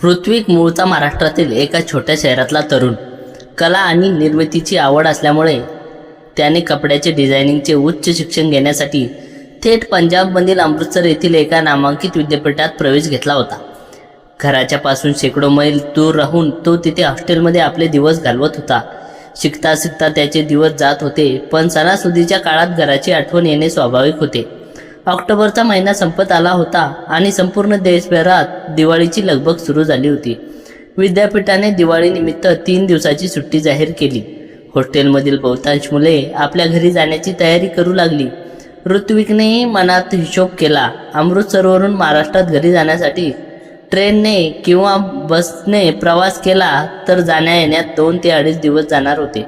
ऋत्विक मूळचा महाराष्ट्रातील एका छोट्या शहरातला तरुण. कला आणि निर्मितीची आवड असल्यामुळे त्याने कपड्याचे डिझायनिंगचे उच्च शिक्षण घेण्यासाठी थेट पंजाबमधील अमृतसर येथील एका नामांकित विद्यापीठात प्रवेश घेतला होता. घराच्या पासून शेकडो मैल दूर राहून तो तिथे हॉस्टेलमध्ये आपले दिवस घालवत होता. शिकता शिकता त्याचे दिवस जात होते, पण सणासुदीच्या काळात घराची आठवण येणे स्वाभाविक होते. ऑक्टोबरचा महिना संपत आला होता आणि संपूर्ण देशभरात दिवाळीची लगबग सुरू झाली होती. विद्यापीठाने दिवाळीनिमित्त 3 दिवसाची सुट्टी जाहीर केली. हॉस्टेलमधील बहुतांश मुले आपल्या घरी जाण्याची तयारी करू लागली. ऋत्विकने मनात हिशोब केला. अमृतसरवरून महाराष्ट्रात घरी जाण्यासाठी ट्रेनने किंवा बसने प्रवास केला तर जाण्या येण्यात 2 ते 2.5 दिवस जाणार होते.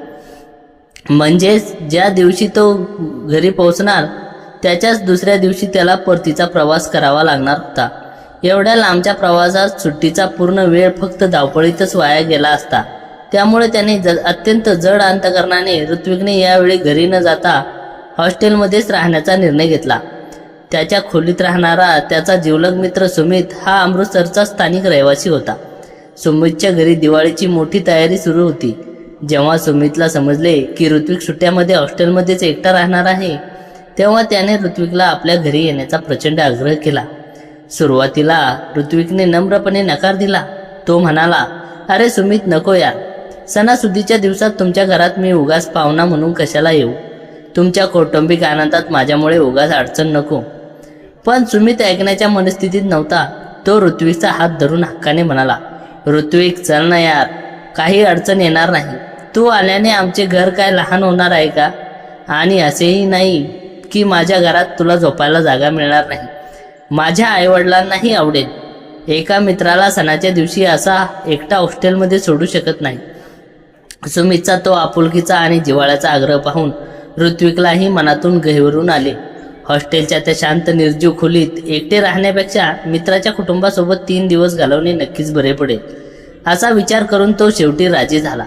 म्हणजेच ज्या दिवशी तो घरी पोहोचणार त्याच्याच दुसऱ्या दिवशी त्याला परतीचा प्रवास करावा लागणार होता. एवढ्या लांबच्या प्रवासात सुट्टीचा पूर्ण वेळ फक्त धावपळीतच वाया गेला असता. त्यामुळे त्याने अत्यंत जड अंतकरणाने ऋत्विकने यावेळी घरी न जाता हॉस्टेलमध्येच राहण्याचा निर्णय घेतला. त्याच्या खोलीत राहणारा त्याचा जिवलग मित्र सुमित हा अमृतसरचा स्थानिक रहिवासी होता. सुमितच्या घरी दिवाळीची मोठी तयारी सुरू होती. जेव्हा सुमितला समजले की ऋत्विक सुट्ट्यामध्ये हॉस्टेलमध्येच एकटा राहणार आहे, तेव्हा त्याने ऋत्विकला आपल्या घरी येण्याचा प्रचंड आग्रह केला. सुरुवातीला ऋत्विकने नम्रपणे नकार दिला. तो म्हणाला, "अरे सुमित, नको यार. सणासुदीच्या दिवसात तुमच्या घरात मी उगाच पाहुणा म्हणून कशाला येऊ? तुमच्या कौटुंबिक आनंदात माझ्यामुळे उगाच अडचण नको." पण सुमित ऐकण्याच्या मनस्थितीत नव्हता. तो ऋत्विकचा हात धरून हक्काने म्हणाला, "ऋत्विक, चल ना यार, काही अडचण येणार नाही. तू आल्याने आमचे घर काय लहान होणार आहे का? आणि असेही नाही की माझ्या घरात तुला झोपायला जागा मिळणार नाही. माझ्या आईवडिलांनाही आवडेल. एका मित्राला सणाच्या दिवशी असा एकटा हॉस्टेलमध्ये सोडू शकत नाही." सुमितचा तो आपुलकीचा आणि जिव्हाळ्याचा आग्रह पाहून ऋत्विकलाही मनातून गहिवरून आले. हॉस्टेलच्या त्या शांत निर्जीव खोलीत एकटे राहण्यापेक्षा मित्राच्या कुटुंबासोबत 3 दिवस घालवणे नक्कीच बरे पडेल, असा विचार करून तो शेवटी राजी झाला.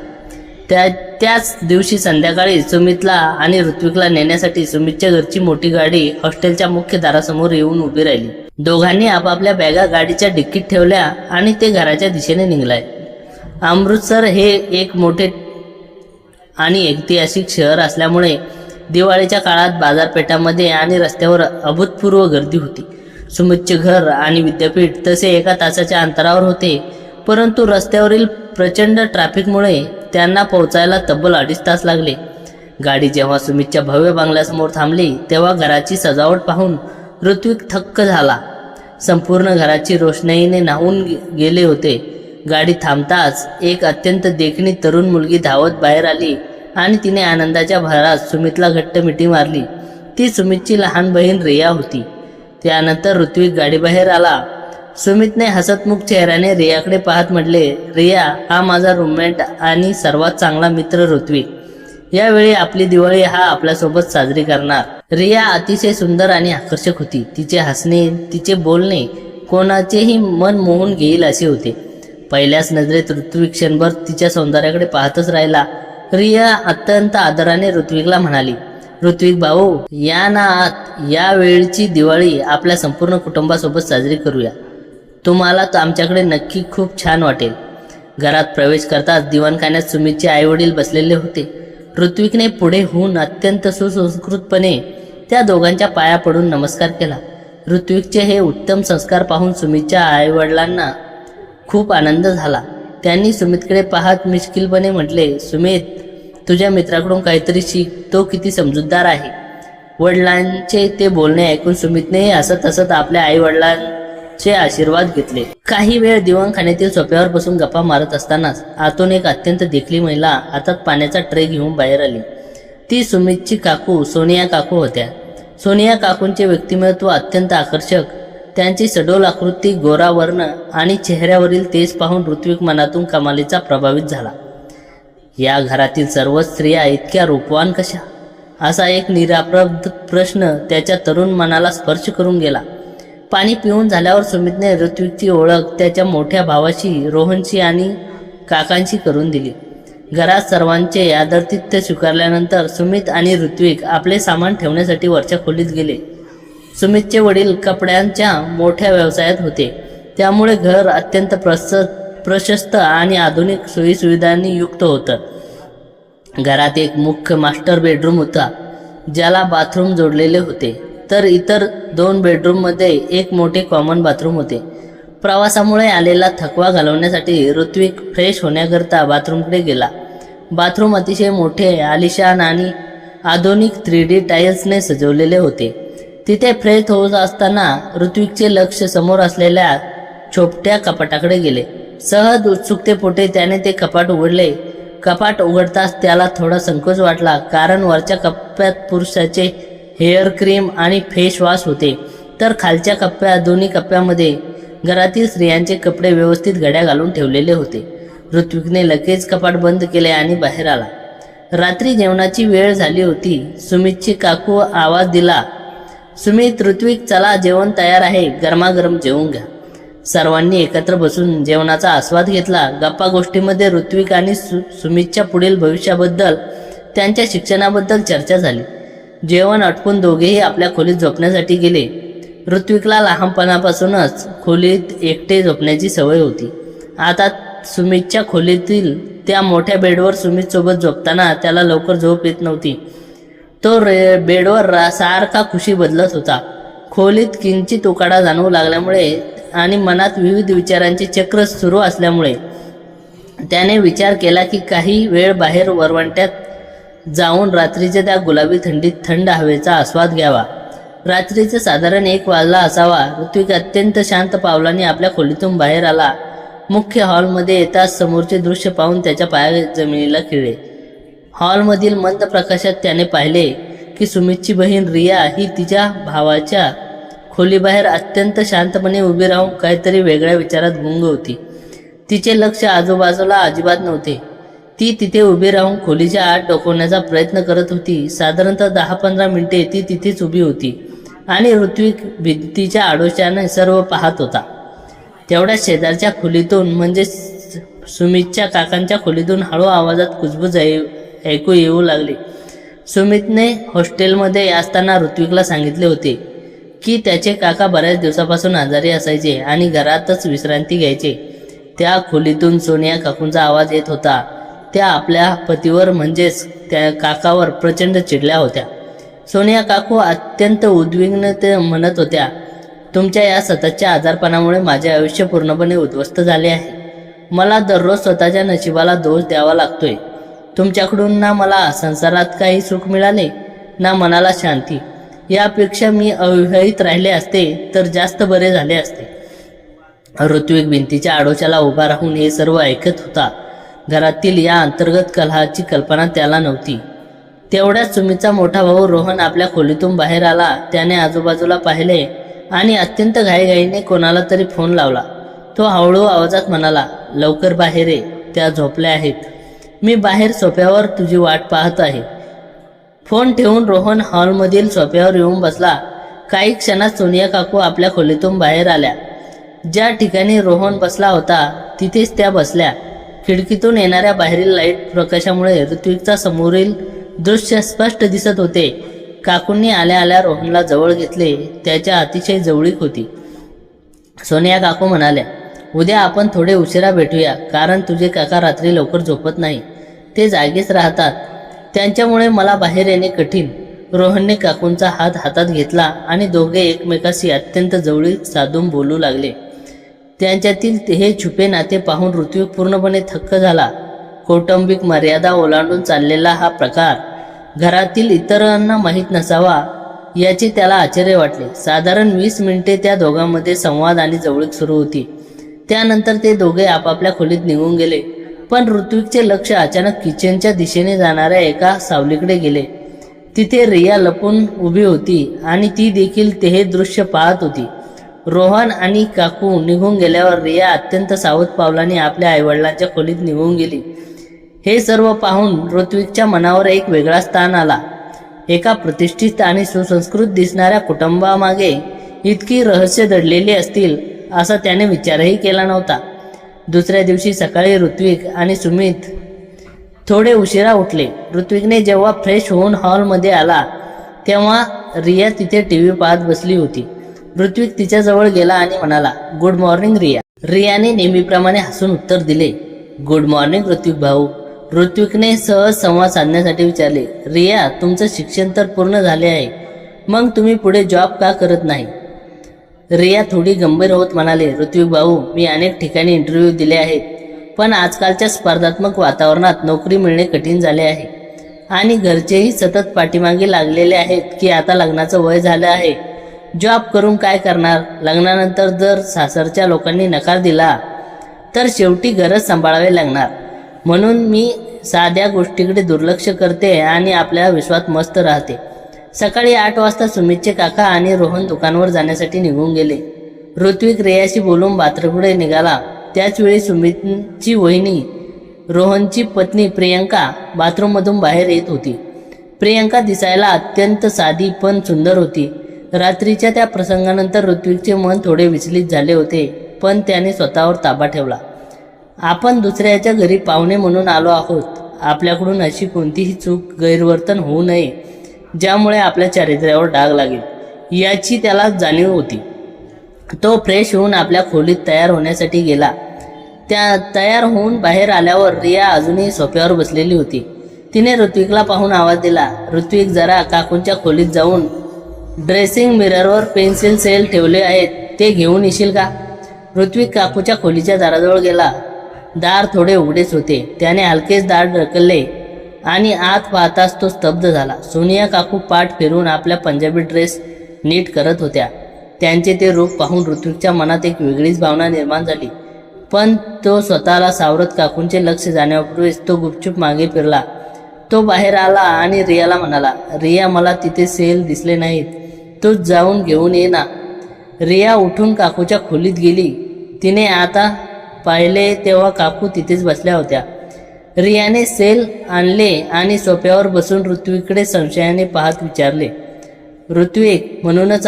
त्याच दिवशी संध्याकाळी सुमितला आणि ऋत्विकला नेण्यासाठी सुमितच्या घरची मोठी गाडी हॉस्टेलच्या मुख्य दारासमोर येऊन उभी राहिली. दोघांनी आपापल्या बॅगा गाडीच्या डिक्कीत ठेवल्या आणि ते घराच्या दिशेने निघाले. अमृतसर हे एक मोठे आणि ऐतिहासिक शहर असल्यामुळे दिवाळीच्या काळात बाजारपेठांमध्ये आणि रस्त्यावर अभूतपूर्व गर्दी होती. सुमितचे घर आणि विद्यापीठ तसे एका तासाच्या अंतरावर होते, परंतु रस्त्यावरील प्रचंड ट्रॅफिकमुळे त्यांना पोहोचायला तब्बल 2.5 तास लागले. गाडी जेव्हा सुमितच्या भव्य बंगल्यासमोर थांबली तेव्हा घराची सजावट पाहून ऋत्विक थक्क झाला. संपूर्ण घराची रोषणाईने न्हावून गेले होते. गाडी थांबताच एक अत्यंत देखणी तरुण मुलगी धावत बाहेर आली आणि तिने आनंदाच्या भरात सुमितला घट्ट मिठी मारली. ती सुमितची लहान बहीण रिया होती. त्यानंतर ऋत्विक गाडीबाहेर आला. सुमितने हसतमुख चेहऱ्याने रियाकडे पाहत म्हटले, "रिया, हा माझा रूममेट आणि सर्वात चांगला मित्र ऋत्विक. यावेळी आपली दिवाळी हा आपल्यासोबत साजरी करणार." रिया अतिशय सुंदर आणि आकर्षक होती. तिचे हसणे, तिचे बोलणे कोणाचेही मन मोहून घेईल असे होते. पहिल्याच नजरेत ऋत्विक क्षणभर तिच्या सौंदर्याकडे पाहतच राहिला. रिया अत्यंत आदराने ऋत्विकला म्हणाली, "ऋत्विक भाऊ, या ना आत. या वेळची दिवाळी आपल्या संपूर्ण कुटुंबासोबत साजरी करूया. तुम्हाला आमच्याकडे नक्की खूप छान वाटेल." घरात प्रवेश करताच दिवाणखान्यात सुमितचे आईवडील बसलेले होते. ऋत्विकने पुढे होऊन अत्यंत सुसंस्कृतपणे त्या दोघांच्या पाया पडून नमस्कार केला. ऋत्विकचे हे उत्तम संस्कार पाहून सुमितच्या आईवडिलांना खूप आनंद झाला. त्यांनी सुमितकडे पाहत मिश्किलपणे म्हटले, "सुमित, तुझ्या मित्राकडून काहीतरी शिक. तो किती समजूतदार आहे." वडिलांचे ते बोलणे ऐकून सुमितने हसत हसत आपल्या आईवडिलांचे आशीर्वाद घेतले. काही वेळ दिवाणखान्यातील सोफ्यावर बसून गप्पा मारत असतानाच आतून एक अत्यंत देखणी महिला हातात पाण्याचा ट्रे घेऊन बाहेर आली. ती सुमितची काकू सोनिया काकू होत्या. सोनिया काकूंचे व्यक्तिमत्व अत्यंत आकर्षक. त्यांची सडोल आकृती, गोरा वर्ण आणि चेहऱ्यावरील तेज पाहून ऋत्विक मनातून कमालीचा प्रभावित झाला. या घरातील सर्व स्त्रिया इतक्या रूपवान कशा? असा एक निराप्रद प्रश्न त्याच्या तरुण मनाला स्पर्श करून गेला. पाणी पिऊन झाल्यावर सुमितने ऋत्विकची ओळख त्याच्या मोठ्या भावाशी, रोहनशी आणि काकांशी करून दिली. घरात सर्वांचे आदरातिथ्य स्वीकारल्यानंतर सुमित आणि ऋत्विक आपले सामान ठेवण्यासाठी वरच्या खोलीत गेले. सुमितचे वडील कपड्यांच्या मोठ्या व्यवसायात होते, त्यामुळे घर अत्यंत प्रशस्त आणि आधुनिक सोयीसुविधांनी युक्त होतं। घरात एक मुख्य मास्टर बेडरूम होता, ज्याला बाथरूम जोडलेले होते, तर इतर 2 बेडरूममध्ये एक मोठे कॉमन बाथरूम होते। प्रवासामुळे आलेला थकवा घालवण्यासाठी ऋत्विक फ्रेश होण्याकरता बाथरूमकडे गेला। बाथरूम अतिशय मोठे, आलिशान आणि आधुनिक 3D टाईल्सने सजवलेले होते। तिथे फ्रेश होत असताना ऋत्विकचे लक्ष समोर असलेल्या छोट्या कपाटाकडे गेले। सहज उत्सुकतेपोटी त्याने ते कपाट उघडले। कपाट उघडताच त्याला थोडा संकोच वाटला, कारण वरच्या कप्प्यात पुरुषाचे हेअर क्रीम आणि फेस वॉश होते, तर खालच्या कप्प्यात दोन्ही कप्प्यामध्ये घरातील स्त्रियांचे कपडे व्यवस्थित घड्या घालून ठेवलेले होते। ऋत्विकने लगेच कपाट बंद केले आणि बाहेर आला। रात्री जेवणाची वेळ झाली होती। सुमितची काकू आवाज दिला, सुमित, ऋत्विक, चला, जेवण तयार आहे, गरमागरम जेवून घ्या। सर्वांनी एकत्र बसून जेवणाचा आस्वाद घेतला। गप्पा गोष्टीमध्ये ऋत्विक आणि सुमितच्या पुढील भविष्याबद्दल, त्यांच्या शिक्षणाबद्दल चर्चा झाली। जेवण आटपून दोघेही आपल्या खोलीत झोपण्यासाठी गेले। ऋत्विकला लहानपणापासूनच खोलीत एकटे झोपण्याची सवय होती। आता सुमितच्या खोलीतील त्या मोठ्या बेडवर सुमितसोबत झोपताना त्याला लवकर झोप येत नव्हती। तो बेडवर सारखा खुशी बदलत होता। खोलीत किंचित उकाडा जाणवू लागल्यामुळे आणि मनात विविध विचारांचे चक्र सुरू असल्यामुळे त्याने विचार केला की काही वेळ बाहेर वरवंट्यात जाऊन रात्रीच्या त्या गुलाबी थंडीत थंड हवेचा आस्वाद घ्यावा। रात्रीचे साधारण 1 वाजला असावा। ऋत्विक अत्यंत शांत पावलांनी आपल्या खोलीतून बाहेर आला। मुख्य हॉलमध्ये येताच समोरचे दृश्य पाहून त्याच्या पाय जमिनीला खिळले। हॉलमधील मंद प्रकाशात त्याने पाहिले की सुमितची बहीण रिया ही तिच्या भावाच्या खोलीबाहेर अत्यंत शांतपणे उभी राहून काहीतरी वेगळ्या विचारात गुंग होती। तिचे लक्ष आजूबाजूला अजिबात नव्हते। ती तिथे उभी राहून खोलीच्या आत डोकावण्याचा प्रयत्न करत होती। साधारणतः 10-15 मिनिटे ती तिथेच उभी होती आणि ऋत्विक भिंतीच्या आडोशाने सर्व पाहत होता। तेवढ्या शेजारच्या खोलीतून, म्हणजे सुमितच्या काकांच्या खोलीतून हळू आवाजात कुजबुज ऐकू येऊ लागली। सुमितने हॉस्टेलमध्ये असताना ऋत्विकला सांगितले होते की त्याचे काका बऱ्याच दिवसापासून आजारी असायचे आणि घरातच विश्रांती घ्यायचे। त्या खोलीतून सोनिया काकूंचा आवाज येत होता। त्या आपल्या पतीवर, म्हणजेच त्या काकावर प्रचंड चिडल्या होत्या। सोनिया काकू अत्यंत उद्विग्न म्हणत होत्या, तुमच्या या सततच्या आजारपणामुळे माझे आयुष्य पूर्णपणे उद्ध्वस्त झाले आहे। मला दररोज स्वतःच्या नशिबाला दोष द्यावा लागतोय। तुमच्याकडून ना मला संसारात काही सुख मिळाले, ना मनाला शांती। यापेक्षा मी अविवाहित राहिले असते तर जास्त बरे झाले असते। ऋत्विक भिंतीच्या आडोशाला उभा राहून हे सर्व ऐकत होता। घरातील या अंतर्गत कलहाची कल्पना त्याला नव्हती। तेवढ्यात सुमितचा मोठा भाऊ रोहन आपल्या खोलीतून बाहेर आला। त्याने आजूबाजूला पाहिले आणि अत्यंत घाईघाईने कोणाला तरी फोन लावला। तो हळू आवाजात म्हणाला, लवकर बाहेर ये, त्या झोपल्या आहेत। मी बाहेर सोफ्यावर तुझी वाट पाहत आहे। फोन ठेवून रोहन हॉलमधील सोफ्यावर येऊन बसला। काही क्षणात सोनिया काकू आपल्या खोलीतून बाहेर आल्या। ज्या ठिकाणी रोहन बसला होता तिथेच त्या बसल्या। खिडकीतून येणाऱ्या बाहेरील लाईट प्रकाशामुळे ऋत्विकचा समोरील दृश्य स्पष्ट दिसत होते। काकूंनी आल्या आल्या रोहनला जवळ घेतले। त्याच्या अतिशय जवळीक होती। सोनिया काकू म्हणाल्या, उद्या आपण थोडे उशिरा भेटूया, कारण तुझे काका रात्री लवकर झोपत नाही, ते जागेच राहतात। त्यांच्यामुळे मला बाहेर येणे कठीण। रोहनने काकूंचा हात हातात घेतला आणि दोघे एकमेकाशी अत्यंत जवळीक साधून बोलू लागले। त्यांच्यातील हे छुपे नाते पाहून ऋत्विक पूर्णपणे थक्क झाला। कौटुंबिक मर्यादा ओलांडून चाललेला हा प्रकार घरातील इतरांना माहीत नसावा याचे त्याला आश्चर्य वाटले। साधारण 20 मिनिटे त्या दोघांमध्ये संवाद आणि जवळीक सुरू होती। त्यानंतर ते दोघे आपापल्या खोलीत निघून गेले। पण ऋत्विकचे लक्ष अचानक किचनच्या दिशेने जाणाऱ्या एका सावलीकडे गेले। तिथे रिया लपून उभी होती आणि ती देखील ते दृश्य पाहत होती। रोहन आणि काकू निघून गेल्यावर रिया अत्यंत सावध पावलांनी आपल्या आईवडिलांच्या खोलीत निघून गेली। हे सर्व पाहून ऋत्विकच्या मनावर एक वेगळा स्थान आला। एका प्रतिष्ठित आणि सुसंस्कृत दिसणाऱ्या कुटुंबामागे इतकी रहस्य दडलेली असतील असा त्याने विचारही केला नव्हता। दुसऱ्या दिवशी सकाळी ऋत्विक आणि सुमित थोडे उशिरा उठले। ऋत्विकने जेव्हा फ्रेश होऊन हॉलमध्ये आला तेव्हा रिया तिथे टीव्ही पाहत बसली होती। ऋत्विक तिच्याजवळ गेला आणि म्हणाला, गुड मॉर्निंग रिया। रियाने नेहमीप्रमाणे हसून उत्तर दिले. गुड मॉर्निंग ऋत्विक भाऊ. ऋत्विकने सहज संवाद साधण्यासाठी विचारले. रिया, तुमचं शिक्षण तर पूर्ण झाले आहे, मग तुम्ही पुढे जॉब का करत नाही? रिया थोडी गंभीर होत म्हणाले. ऋत्विक भाऊ, मी अनेक ठिकाणी इंटरव्ह्यू दिले आहेत, पण आजकालच्या स्पर्धात्मक वातावरणात नोकरी मिळणे कठीण झाले आहे आणि घरचेही सतत पाठीमागे लागलेले आहेत की आता लग्नाचं वय झालं आहे, जॉब करून काय करणार? लग्नानंतर जर सासरच्या लोकांनी नकार दिला तर शेवटी घरच सांभाळावे लागणार. म्हणून मी साध्या गोष्टीकडे दुर्लक्ष करते आणि आपल्या विश्वात मस्त राहते. सकाळी 8 वाजता सुमितचे काका आणि रोहन दुकानावर जाण्यासाठी निघून गेले. ऋत्विक रियाशी बोलून बाथरूमकडे निघाला. त्याचवेळी सुमितची वहिनी रोहनची पत्नी प्रियंका बाथरूममधून बाहेर येत होती. प्रियंका दिसायला अत्यंत साधी पण सुंदर होती. रात्रीच्या त्या प्रसंगानंतर ऋत्विकचे मन थोडे विचलित झाले होते, पण त्याने स्वतःवर ताबा ठेवला. आपण दुसऱ्याच्या घरी पाहुणे म्हणून आलो आहोत. आपल्याकडून अशी कोणतीही चूक, गैरवर्तन होऊ नये ज्यामुळे आपल्या चारित्र्यावर डाग लागेल, याची त्याला जाणीव होती. तो फ्रेश होऊन आपल्या खोलीत तयार होण्यासाठी गेला. तयार होऊन बाहेर आल्यावर रिया अजूनही सोफ्यावर बसलेली होती. तिने ऋत्विकला पाहून आवाज दिला. ऋत्विक, जरा काकूंच्या खोलीत जाऊन ड्रेसिंग मिररवर पेन्सिल सेल ठेवले आहेत, ते घेऊन येशील का? ऋत्विक काकूच्या खोलीच्या दाराजवळ गेला. दार थोडे उघडेच होते. त्याने हलकेच दार ढकलले आणि आत पाहताच तो स्तब्ध झाला. सोनिया काकू पाठ फिरून आपल्या पंजाबी ड्रेस नीट करत होत्या. त्यांचे ते रूप पाहून ऋत्विकच्या मनात एक वेगळीच भावना निर्माण झाली, पण तो स्वतःला सावरत काकूंचे लक्ष जाण्यापूर्वीच तो गुपचूप मागे फिरला. तो बाहेर आला आणि रियाला म्हणाला. रिया, मला तिथे सेल दिसले नाहीत, तू जाऊन घेऊन ये ना. रिया उठून काकूच्या खोलीत गेली. तिने आता पाहिले तेव्हा काकू तिथेच बसल्या होत्या. रियाने सेल आणले आणि सोफ्यावर बसून ऋत्विककडे संशयाने पाहत विचारले. ऋत्विक, म्हणूनच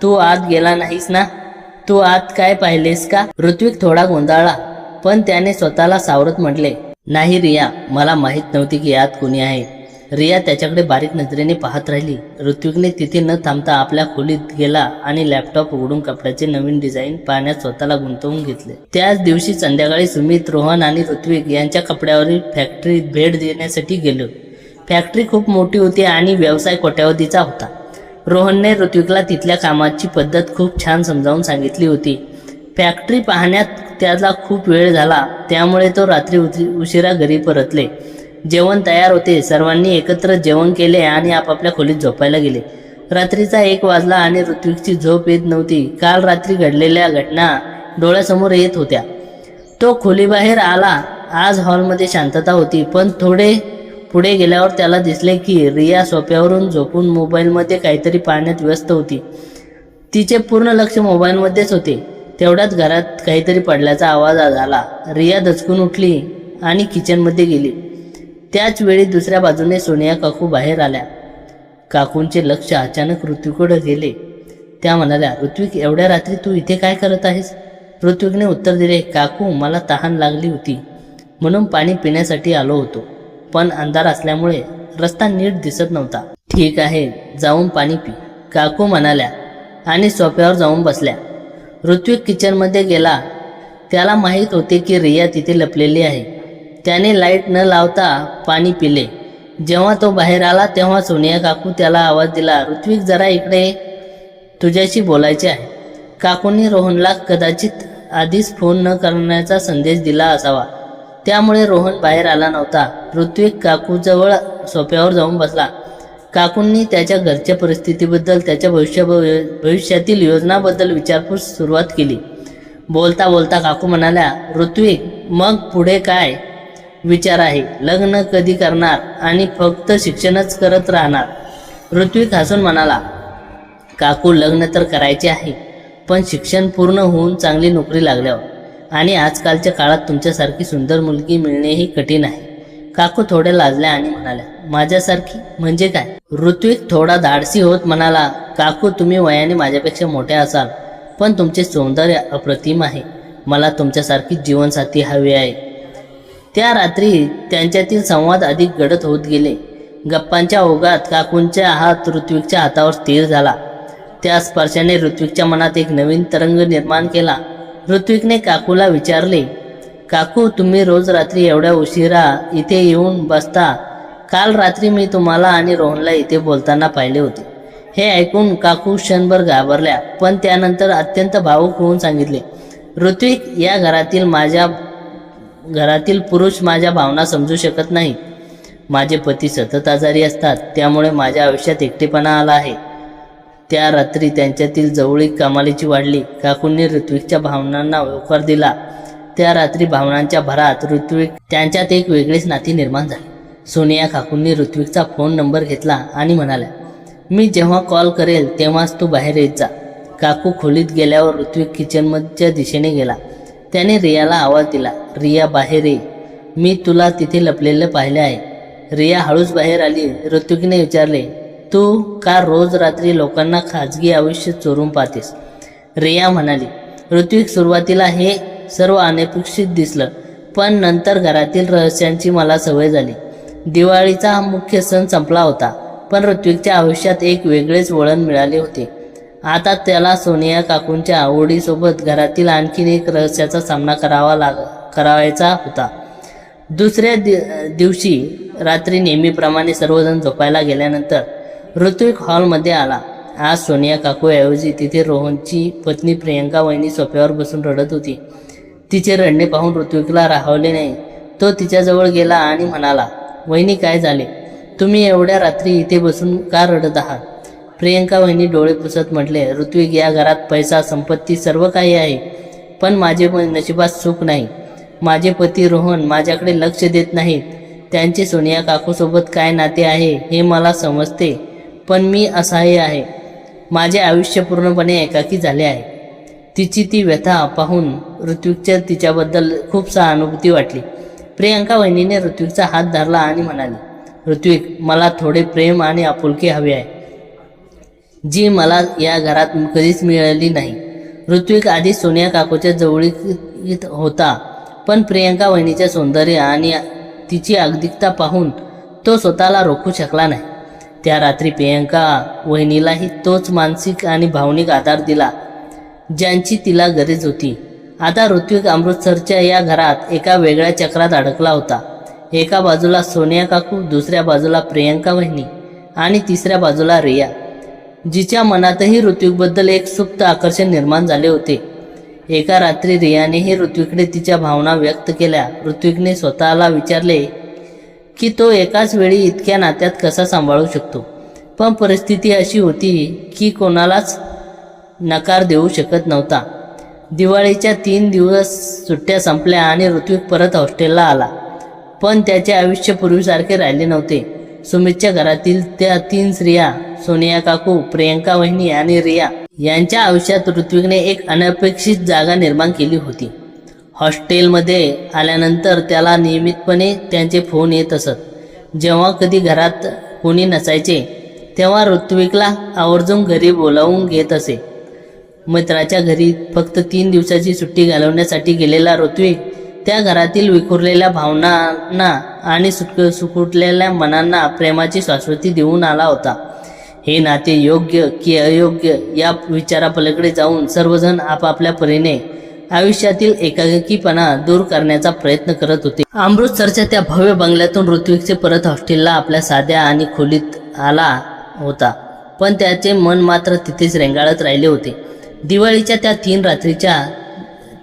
तू आत गेला नाहीस ना? तू आत काय पाहिलेस का? ऋत्विक थोडा गोंधळला, पण त्याने स्वतःला सावरत म्हटले. नाही रिया, मला माहीत नव्हती की आत कोणी आहे. रिया त्याच्याकडे बारीक नजरेने पाहत राहिली. ऋत्विकने तिथे न थांबता आपल्या खोलीत गेला आणि लॅपटॉप उघडून कपड्याचे नवीन डिझाईन पाहण्यात स्वतःला गुंतवून घेतले. त्याच दिवशी संध्याकाळी सुमित, रोहन आणि ऋत्विक यांच्या कपड्यावरील फॅक्टरीत भेट देण्यासाठी गेलो. फॅक्टरी खूप मोठी होती आणि व्यवसाय कोट्यावधीचा होता. रोहनने ऋत्विकला तिथल्या कामाची पद्धत खूप छान समजावून सांगितली होती. फॅक्टरी पाहण्यात त्याला खूप वेळ झाला, त्यामुळे तो रात्री उशिरा घरी परतले. जेवण तयार होते. सर्वांनी एकत्र जेवण केले आणि आपापल्या खोलीत झोपायला गेले. रात्रीचा 1 वाजला आणि ऋत्विकची झोप येत नव्हती. काल रात्री घडलेल्या घटना डोळ्यासमोर येत होत्या. तो खोलीबाहेर आला. आज हॉलमध्ये शांतता होती, पण थोडे पुढे गेल्यावर त्याला दिसले की रिया सोफ्यावरून झोपून मोबाईलमध्ये काहीतरी पाहण्यात व्यस्त होती. तिचे पूर्ण लक्ष मोबाईलमध्येच होते. तेवढ्यात घरात काहीतरी पडल्याचा आवाज झाला. रिया दचकून उठली आणि किचनमध्ये गेली. त्याच वेळी दुसऱ्या बाजूने सोनिया काकू बाहेर आल्या. काकूंचे लक्ष अचानक ऋत्विककडे गेले. त्या म्हणाल्या, ऋत्विक, एवढ्या रात्री तू इथे काय करत आहेस? ऋत्विकने उत्तर दिले, काकू, मला तहान लागली होती म्हणून पाणी पिण्यासाठी आलो होतो, पण अंधार असल्यामुळे रस्ता नीट दिसत नव्हता. ठीक आहे, जाऊन पाणी पी, काकू म्हणाल्या आणि सोफ्यावर जाऊन बसल्या. ऋत्विक किचनमध्ये गेला. त्याला माहीत होते की रिया तिथे लपलेली आहे. त्याने लाईट न लावता पाणी पिले. जेव्हा तो बाहेर आला तेव्हा सोनिया काकू त्याला आवाज दिला. ऋत्विक, जरा इकडे, तुझ्याशी बोलायचे आहे. काकूंनी रोहनला कदाचित आधीच फोन न करण्याचा संदेश दिला असावा, त्यामुळे रोहन बाहेर आला नव्हता. ऋत्विक काकूजवळ सोफ्यावर जाऊन बसला. काकूंनी त्याच्या घरच्या परिस्थितीबद्दल, त्याच्या भविष्यातील योजनाबद्दल विचारपूस सुरुवात केली. बोलता बोलता काकू म्हणाल्या, ऋत्विक, मग पुढे काय विचार आहे? लग्न कधी करणार आणि फक्त शिक्षणच करत राहणार? ऋत्विक हसून म्हणाला, काकू, लग्न तर करायचे आहे, पण शिक्षण पूर्ण होऊन चांगली नोकरी लागल्यावर, आणि आजकालच्या काळात तुमच्यासारखी सुंदर मुलगी मिळणेही कठीण आहे. काकू थोड्या लाजल्या आणि म्हणाल्या, माझ्यासारखी म्हणजे काय? ऋत्विक थोडा धाडसी होत म्हणाला, काकू, तुम्ही वयाने माझ्यापेक्षा मोठ्या असाल, पण तुमचे सौंदर्य अप्रतिम आहे. मला तुमच्यासारखी जीवनसाथी हवी आहे. त्या रात्री त्यांच्यातील संवाद अधिक गडद होत गेले. गप्पांच्या ओघात काकूंचा हात ऋत्विकच्या हातावर स्थिर झाला. त्या स्पर्शाने ऋत्विकच्या मनात एक नवीन तरंग निर्माण केला. ऋत्विकने काकूला विचारले, काकू तुम्ही रोज रात्री एवढ्या उशिरा इथे येऊन बसता? काल रात्री मी तुम्हाला आणि रोहनला इथे बोलताना पाहिले होते. हे ऐकून काकू क्षणभर घाबरल्या, पण त्यानंतर अत्यंत भावूक होऊन सांगितले, ऋत्विक, या घरातील पुरुष माझ्या भावना समजू शकत नाही. माझे पती सतत आजारी असतात, त्यामुळे माझ्या आयुष्यात एकटेपणा आला आहे. त्या रात्री त्यांच्यातील जवळीक कमालीची वाढली. काकूंनी ऋत्विकच्या भावनांना होकार दिला. त्या रात्री भावनांच्या भरात त्यांच्यात एक वेगळीच नाती निर्माण झाली. सोनिया काकूंनी ऋत्विकचा फोन नंबर घेतला आणि म्हणाल्या, मी जेव्हा कॉल करेल तेव्हाच तू बाहेर येत जा. काकू खोलीत गेल्यावर ऋत्विक किचनच्या दिशेने गेला. त्याने रियाला आवाज दिला, रिया बाहेर ये, मी तुला तिथे लपलेलं पाहिले आहे. रिया हळूच बाहेर आली. ऋत्विकने विचारले, तू का रोज रात्री लोकांना खाजगी आयुष्य चोरून पाहतेस? रिया म्हणाली, ऋत्विक, सुरुवातीला हे सर्व अनपेक्षित दिसलं, पण नंतर घरातील रहस्यांची मला सवय झाली. दिवाळीचा हा मुख्य सण संपला होता, पण ऋत्विकच्या आयुष्यात एक वेगळेच वळण मिळाले होते. आता त्याला सोनिया काकूंच्या आवडीसोबत घरातील आणखीन एक रहस्याचा सामना करावायचा होता. दुसऱ्या दिवशी रात्री नेहमीप्रमाणे सर्वजण झोपायला गेल्यानंतर ऋत्विक हॉलमध्ये आला. आज सोनिया काकूऐवजी तिथे रोहनची पत्नी प्रियंका वहिनी सोफ्यावर बसून रडत होती. तिचे रडणे पाहून ऋत्विकला राहवले नाही. तो तिच्याजवळ गेला आणि म्हणाला, वहिनी, काय झाले? तुम्ही एवढ्या रात्री इथे बसून का रडत आहात? प्रियंका वहिनी डोळे पुसत म्हटले, ऋत्विक, या घरात पैसा, संपत्ती सर्व काही आहे, पण माझे नशिबात सुख नाही. माझे पती रोहन माझ्याकडे लक्ष देत नाहीत. त्यांचे सोनिया काकूसोबत काय नाते आहे हे मला समजते, पण मी असहाय्य आहे. माझे आयुष्य पूर्णपणे एकाकी झाले आहे. तिची ती व्यथा पाहून ऋत्विकच्या तिच्याबद्दल खूप सहानुभूती वाटली. प्रियंका वहिनीने ऋत्विकचा हात धरला आणि म्हणाली, ऋत्विक, मला थोडे प्रेम आणि आपुलकी हवे आहे, जी मला या घरात कधीच मिळाली नाही. ऋत्विक आधी सोनिया काकूच्या जवळीत होता, पण प्रियंका वहिनीचे सौंदर्य आणि तिची अगतिकता पाहून तो स्वतःला रोखू शकला नाही. त्या रात्री प्रियंका वहिनीलाही तोच मानसिक आणि भावनिक आधार दिला ज्यांची तिला गरज होती. आता ऋत्विक अमृतसरच्या या घरात एका वेगळ्या चक्रात अडकला होता. एका बाजूला सोनिया काकू, दुसऱ्या बाजूला प्रियंका वहिनी आणि तिसऱ्या बाजूला रिया, जिच्या मनातही ऋत्विकबद्दल एक सुप्त आकर्षण निर्माण झाले होते. एका रात्री रियानेही ऋत्विककडे तिच्या भावना व्यक्त केल्या. ऋत्विकने स्वतःला विचारले की तो एकाच वेळी इतक्या नात्यात कसा सांभाळू शकतो, पण परिस्थिती अशी होती की कोणालाच नकार देऊ शकत नव्हता. दिवाळीच्या 3 दिवस सुट्ट्या संपल्या आणि ऋत्विक परत हॉस्टेलला आला, पण त्याचे आयुष्य पूर्वीसारखे राहिले नव्हते. सुमितच्या घरातील त्या 3 स्त्रिया, सोनिया काकू, प्रियंका वहिनी आणि रिया, यांच्या आयुष्यात ऋत्विकने एक अनपेक्षित जागा निर्माण केली होती. हॉस्टेलमध्ये आल्यानंतर त्याला नियमितपणे त्यांचे फोन येत असत. जेव्हा कधी घरात कोणी नसायचे तेव्हा ऋत्विकला आवर्जून घरी बोलावून घेत असे. मित्राच्या घरी फक्त 3 दिवसाची सुट्टी घालवण्यासाठी गेलेला ऋत्विक त्या घरातील विखुरलेल्या भावनांना आणि सुकुटलेल्या मनांना प्रेमाची शाश्वती देऊन आला होता. हे नाते योग्य की अयोग्य या विचारापलीकडे जाऊन सर्वजण आपापल्या परीने आयुष्यातील एकाकीपणा दूर करण्याचा प्रयत्न करत होते. अमृतसरच्या त्या भव्य बंगल्यातून ऋत्विकचे परत हॉस्टेलला आपल्या साध्या आणि खोलीत आला होता, पण त्याचे मन मात्र तिथेच रेंगाळत राहिले होते. दिवाळीच्या त्या 3 रात्रीच्या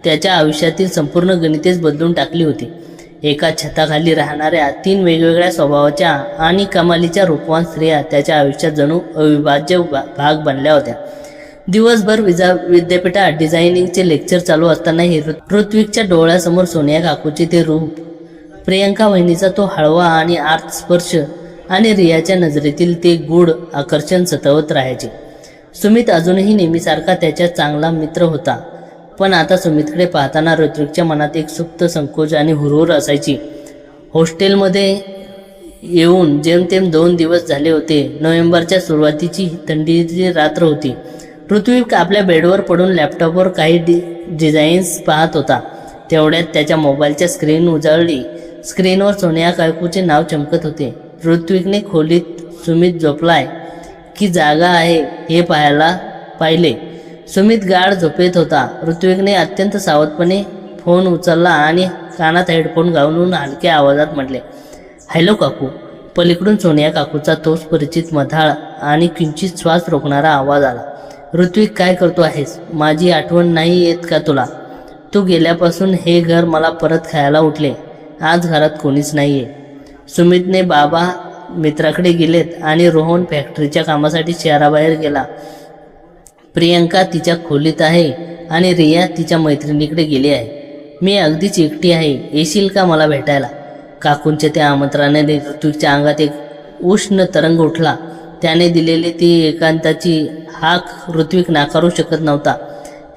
त्याच्या आयुष्यातील संपूर्ण गणितेच बदलून टाकली होती. एका छताखाली राहणाऱ्या 3 वेगवेगळ्या स्वभावाच्या आणि कमालीच्या रूपवान स्त्रिया त्याच्या आयुष्यात जणू अविभाज्य भाग बनल्या होत्या. दिवसभर विद्यापीठात डिझायनिंगचे लेक्चर चालू असतानाही ऋत्विकच्या डोळ्यासमोर सोनिया काकूचे ते रूप, प्रियंका वहिनीचा तो हळवा आणि आर्त स्पर्श आणि रियाच्या नजरेतील ते गूढ आकर्षण सतवत राहायचे. सुमित अजूनही नेहमीसारखा त्याचा चांगला मित्र होता, पण आता सुमितकडे पाहताना ऋत्विकच्या मनात एक सुप्त संकोच आणि हुरहुर असायची. हॉस्टेलमध्ये येऊन जेमतेम 2 दिवस झाले होते. नोव्हेंबरच्या सुरुवातीची थंडीची रात्र होती. ऋत्विक आपल्या बेडवर पडून लॅपटॉपवर काही डिझाईन्स पाहत होता. तेवढ्यात त्याच्या मोबाईलच्या स्क्रीन उजळली. स्क्रीनवर सोनिया काकूचे नाव चमकत होते. ऋत्विकने खोलीत सुमित झोपलाय की जागा आहे हे पाहिले. सुमित गाढ झोपेत होता. ऋत्विकने अत्यंत सावधपणे फोन उचलला आणि कानात हेडफोन घालून हलक्या आवाजात म्हटले, हॅलो काकू. पलीकडून सोनिया काकूचा तोच परिचित मधाळ आणि किंचित श्वास रोखणारा आवाज आला. ऋत्विक, काय करतो आहेस? माझी आठवण नाही येत का तुला? तू गेल्यापासून हे घर मला परत खायला उठले. आज घरात कोणीच नाहीये. सुमितने बाबा मित्राकडे गेलेत आणि रोहन फॅक्टरीच्या कामासाठी शहराबाहेर गेला. प्रियंका तिच्या खोलीत आहे आणि रिया तिच्या मैत्रिणीकडे गेली आहे. मी अगदीच एकटी आहे. येशील का मला भेटायला? काकूंच्या त्या आमंत्रणाने ऋत्विकच्या अंगात एक उष्ण तरंग उठला. त्याने दिलेली ती एकांताची हाक ऋत्विक नाकारू शकत नव्हता.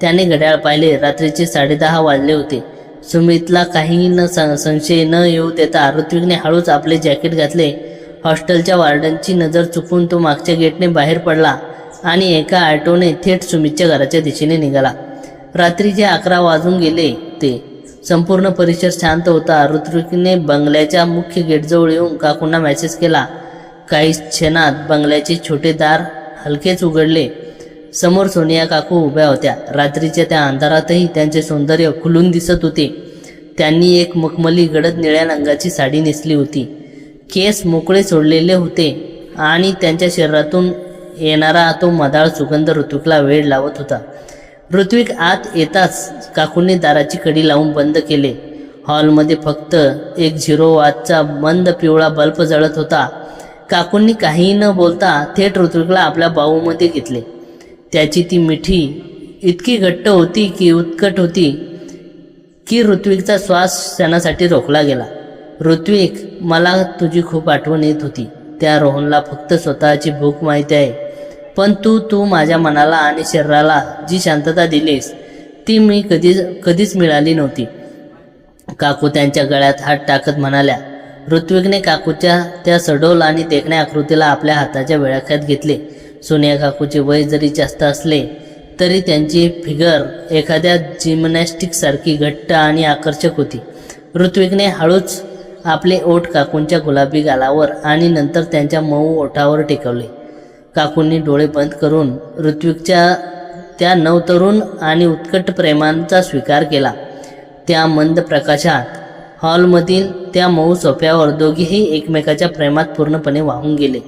त्याने घड्याळ पाहिले. रात्रीचे 10:30 वाजले होते. सुमितला काही संशय न येऊ देता ऋत्विकने हळूच आपले जॅकेट घातले. हॉस्टेलच्या वॉर्डनची नजर चुकून तो मागच्या गेटने बाहेर पडला आणि एका ऑटोने थेट सुमितच्या घराच्या दिशेने निघाला. रात्रीचे 11 वाजून गेले ते. संपूर्ण परिसर शांत होता. ऋत्विकने बंगल्याच्या मुख्य गेटजवळ येऊन काकूंना मेसेज केला. काही क्षणात बंगल्याचे छोटे दार हलकेच उघडले. समोर सोनिया काकू उभ्या होत्या. रात्रीच्या त्या अंधारातही त्यांचे सौंदर्य खुलून दिसत होते. त्यांनी एक मखमली गडद निळ्या रंगाची साडी नेसली होती. केस मोकळे सोडलेले होते आणि त्यांच्या शरीरातून येणारा तो मधाळ सुगंध ऋत्विकला वेड लावत होता. ऋत्विक आत येताच काकूंनी दाराची कडी लावून बंद केले. हॉलमध्ये फक्त एक 0 वॉटचा मंद पिवळा बल्ब जळत होता. काकूंनी काही न बोलता थेट ऋत्विकला आपल्या बाहूमध्ये घेतले. त्याची ती मिठी इतकी घट्ट होती की उत्कट होती की ऋत्विकचा श्वास क्षणासाठी रोखला गेला. ऋत्विक, मला तुझी खूप आठवण येत होती. त्या रोहनला फक्त स्वतःची भूक माहिती आहे. पण तू माझ्या मनाला आणि शरीराला जी शांतता दिलीस ती मी कधीच मिळाली नव्हती. काकू त्यांच्या गळ्यात हात टाकत म्हणाल्या. ऋत्विकने काकूच्या त्या सडोल आणि देखण्या आकृतीला आपल्या हाताच्या विळख्यात घेतले. सोनिया काकूचे वय जरी जास्त असले तरी त्यांची फिगर एखाद्या जिम्नॅस्टिकसारखी घट्ट आणि आकर्षक होती. ऋत्विकने हळूच आपले ओठ काकूंच्या गुलाबी गालावर आणि नंतर त्यांच्या मऊ ओठावर टेकवले. काकूंनी डोळे बंद करून ऋत्विकच्या त्या नवतरुण आणि उत्कट प्रेमांचा स्वीकार केला. त्या मंद प्रकाशात हॉलमधील त्या मऊ सोफ्यावर दोघेही एकमेकाच्या प्रेमात पूर्णपणे वाहून गेले.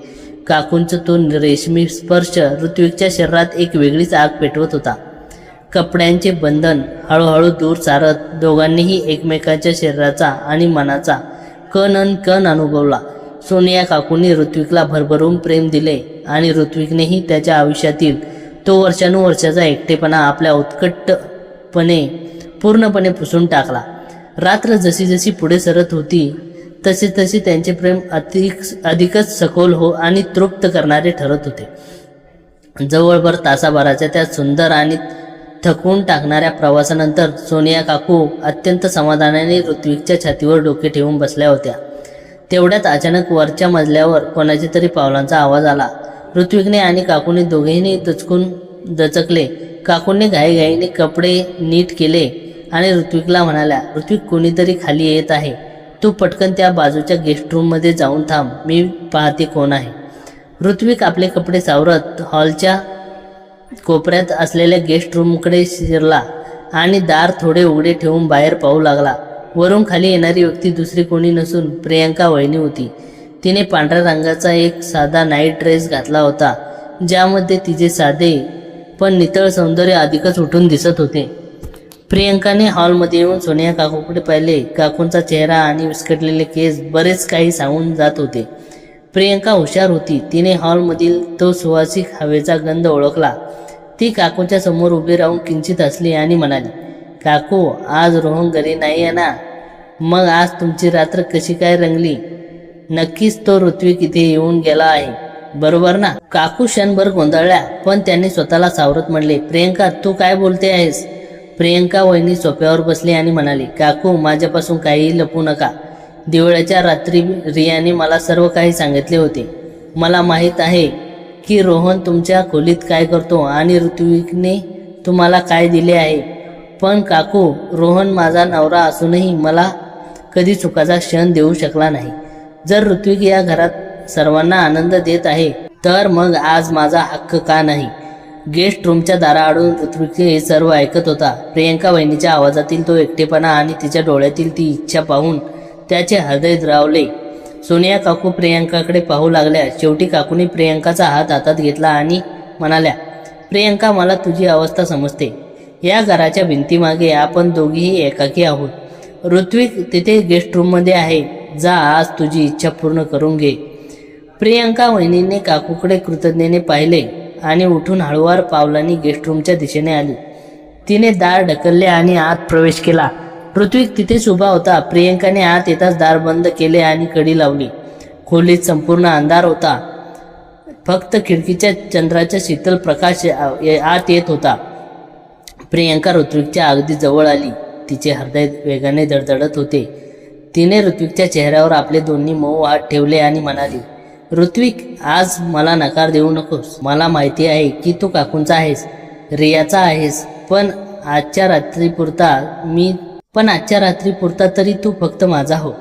काकूंचा तो रेशमी स्पर्श ऋत्विकच्या शरीरात एक वेगळीच आग पेटवत होता. कपड्यांचे बंधन हळूहळू दूर सारत दोघांनीही एकमेकाच्या शरीराचा आणि मनाचा कण अनुभवला. सोनिया काकूंनी ऋत्विकला भरभरून प्रेम दिले आणि ऋत्विकनेही त्याच्या आयुष्यातील तो वर्षानुवर्षाचा एकटेपणा आपल्या उत्कटपणे पूर्णपणे पुसून टाकला. रात्र जशी जशी पुढे सरत होती तसे त्यांचे प्रेम अधिकच सखोल आणि तृप्त करणारे ठरत होते. जवळभर तासाभराच्या त्या सुंदर आणि थकवून टाकणाऱ्या प्रवासानंतर सोनिया काकू अत्यंत समाधानाने ऋत्विकच्या छातीवर डोके ठेवून बसल्या होत्या. तेवढ्यात अचानक वरच्या मजल्यावर कोणाच्या तरी पावलांचा आवाज आला. ऋत्विकने आणि काकूने दोघेही दचकले. काकूंनी घाईघाईने कपडे नीट केले आणि ऋत्विकला म्हणाल्या, ऋत्विक, कोणीतरी खाली येत आहे. तू पटकन त्या बाजूच्या गेस्ट रूममध्ये जाऊन थांब. मी पाहते कोण आहे. ऋत्विक आपले कपडे सावरत हॉलच्या कोपऱ्यात असलेल्या गेस्ट रूमकडे शिरला आणि दार थोडे उघडे ठेवून बाहेर पाहू लागला. वरून खाली येणारी व्यक्ती दुसरी कोणी नसून प्रियंका वहिनी होती. तिने पांढऱ्या रंगाचा एक साधा नाईट ड्रेस घातला होता, ज्यामध्ये तिचे साधे पण नितळ सौंदर्य अधिकच उठून दिसत होते. प्रियंकाने हॉलमध्ये येऊन सोनिया काकूकडे पाहिले. काकूंचा चेहरा आणि विस्कटलेले केस बरेच काही सांगून जात होते. प्रियंका हुशार होती. तिने हॉलमधील तो सुवासिक हवेचा गंध ओळखला. ती काकूच्या समोर उभी राहून किंचित हसली आणि म्हणाली, काकू, आज रोहन घरी नाही आहे ना? मग आज तुमची रात्र कशी काय रंगली? नक्कीच तो ऋत्विक इथे येऊन गेला आहे, बरोबर ना? काकू क्षणभर गोंधळल्या, पण त्यांनी स्वतःला सावरत म्हणले, प्रियंका, तू काय बोलते आहेस? प्रियंका वहिनी सोफ्यावर बसली आणि म्हणाली, काकू, माझ्यापासून काहीही लपवू नका. दिवाळीच्या रात्री रियाने मला सर्व काही सांगितले होते. मला माहीत आहे की रोहन तुमच्या खोलीत काय करतो आणि ऋत्विकने तुम्हाला काय दिले आहे. पण काकू, रोहन माझा नवरा असूनही मला कधी चुकाचा क्षण देऊ शकला नाही. जर ऋत्विक या घरात सर्वांना आनंद देत आहे तर मग आज माझा हक्क का नाही? गेस्ट रूमच्या दाराआडून ऋत्विक हे सर्व ऐकत होता. प्रियंका वहिनीच्या आवाजातील तो एकटेपणा आणि तिच्या डोळ्यातील ती इच्छा पाहून त्याचे हृदय द्रावले. सोनिया काकू प्रियंकाकडे पाहू लागल्या. शेवटी काकूने प्रियंकाचा हात हातात घेतला आणि म्हणाल्या, प्रियंका, मला तुझी अवस्था समजते. या घराच्या भिंतीमागे आपण दोघीही एकाकी आहोत. ऋत्विक तिथे गेस्ट रूममध्ये आहे. जा, आज तुझी इच्छा पूर्ण करून घे. प्रियंका वहिनीने काकूकडे कृतज्ञतेने पाहिले आणि उठून हळूवार पावलांनी गेस्ट रूमच्या दिशेने आली. तिने दार ढकलले आणि आत प्रवेश केला. ऋत्विक तिथेच उभा होता. प्रियंकाने आत येताच दार बंद केले आणि कडी लावली. खोलीत संपूर्ण अंधार होता. फक्त खिडकीच्या चंद्राचा शीतल प्रकाश आत येत होता. प्रियंका ऋत्विकच्या अगदी जवळ आली. तिचे हृदय वेगाने धडधडत होते. तिने ऋत्विकच्या चेहऱ्यावर आपले दोन्ही मऊ हात ठेवले आणि म्हणाली, ऋत्विक, आज मला नकार देऊ नकोस. मला माहिती आहे की तू काकूंचा आहेस, रियाचा आहेस, पण आजच्या रात्रीपुरता तरी तू फक्त माझा हो.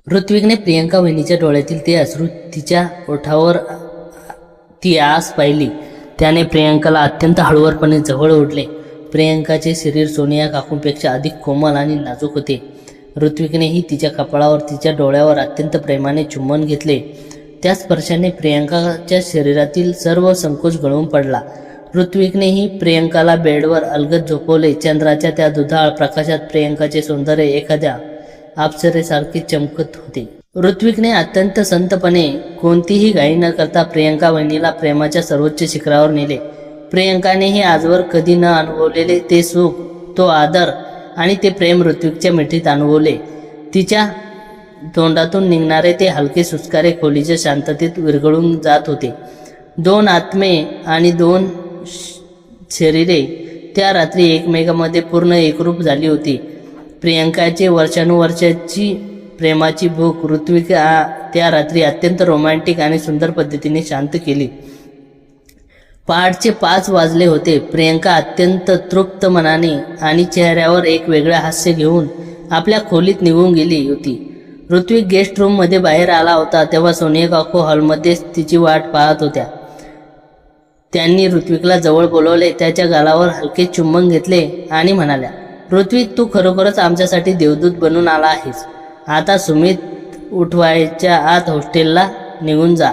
ऋत्विकने प्रियंका वहिनीच्या डोळ्यातील ते अश्रू, तिच्या ओठावर ती आस पाहिली. त्याने प्रियंकाला अत्यंत हळुवारपणे जवळ ओढले. प्रियंकाचे शरीर सोनिया काकूंपेक्षा अधिक कोमल आणि नाजूक होते. ऋत्विकनेही तिच्या कपाळावर, तिच्या डोळ्यावर अत्यंत प्रेमाने चुंबन घेतले. त्या स्पर्शाने प्रियंकाच्या शरीरातील सर्व संकोच गळून पडला. ऋत्विकनेही प्रियंकाला बेडवर अलगद झोपवले. चंद्राच्या त्या दुधाळ प्रकाशात प्रियंकाचे सौंदर्य एखाद्या अप्सरेसारखे चमकत होते. ऋत्विकने अत्यंत संतपणे, कोणतीही घाई न करता प्रियंका वहिनीला प्रेमाच्या सर्वोच्च शिखरावर नेले. प्रियंकानेही आजवर कधी न अनुभवलेले ते सुख, तो आदर आणि ते प्रेम ऋत्विकच्या मिठीत अनुभवले. तिच्या तोंडातून निघणारे ते हलके सुस्कारे खोलीच्या शांततेत विरघळून जात होते. दोन आत्मे आणि दोन शरीरे त्या रात्री एकमेकांमध्ये पूर्ण एकरूप झाली होती. प्रियंकाचे वर्षानुवर्षाची प्रेमाची भूक ऋत्विक त्या रात्री अत्यंत रोमॅन्टिक आणि सुंदर पद्धतीने शांत केली. पहाटचे 5 वाजले होते. प्रियंका अत्यंत तृप्त मनाने आणि चेहऱ्यावर एक वेगळे हास्य घेऊन आपल्या खोलीत निघून गेली होती. ऋत्विक गेस्ट रूममध्ये बाहेर आला होता तेव्हा सोनिया काकू हॉलमध्येच तिची वाट पाहत होत्या. त्यांनी ऋत्विकला जवळ बोलवले, त्याच्या गालावर हलके चुंबन घेतले आणि म्हणाल्या, ऋत्विक, तू खरोखरच आमच्यासाठी देवदूत बनून आला आहेस. आता सुमित उठवायच्या आत हॉस्टेलला निघून जा.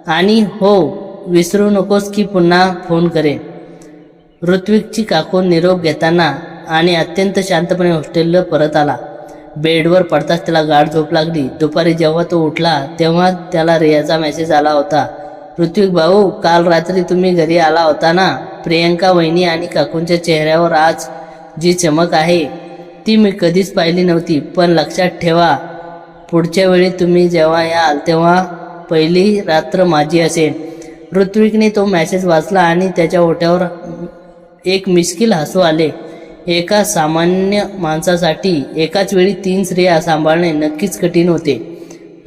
आणि हो, विसरू नकोस की पुन्हा फोन करेन. ऋत्विकची काकू निरोप घेताना आणि अत्यंत शांतपणे हॉस्टेलला परत आला. बेडवर पडताच त्याला गाढ झोप लागली. दुपारी जेव्हा तो उठला तेव्हा त्याला रियाचा मेसेज आला होता. ऋत्विक भाऊ, काल रात्री तुम्ही घरी आला होता ना? प्रियंका वहिनी आणि काकूंच्या चेहऱ्यावर आज जी चमक आहे ती मी कधीच पाहिली नव्हती. पण लक्षात ठेवा, पुढच्या वेळी तुम्ही जेव्हा याल तेव्हा पहिली रात्र माझी असेल. ऋत्विकने तो मेसेज वाचला आणि त्याच्या ओठावर एक मिश्किल हसू आले. एका सामान्य माणसासाठी एकाच वेळी 3 स्त्रिया सांभाळणे नक्कीच कठीण होते.